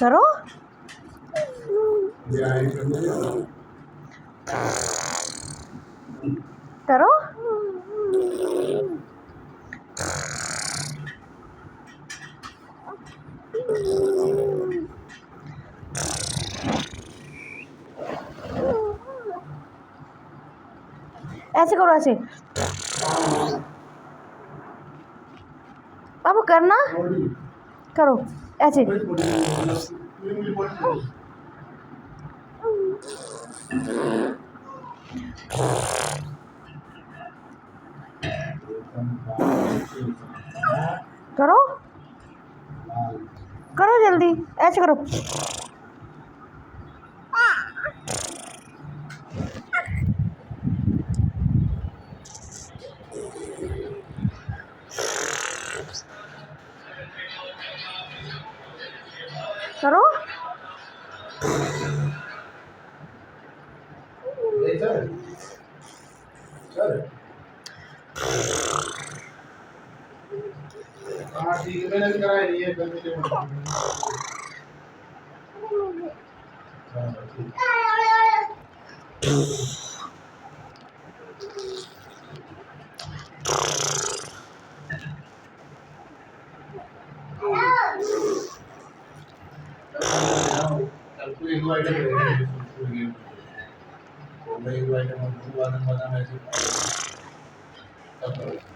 करो करो ऐसे करो ऐसे अब करना करो ऐसे करो करो जल्दी ऐसे करो करो ठीक है मैंने कराया नहीं है एक आइटम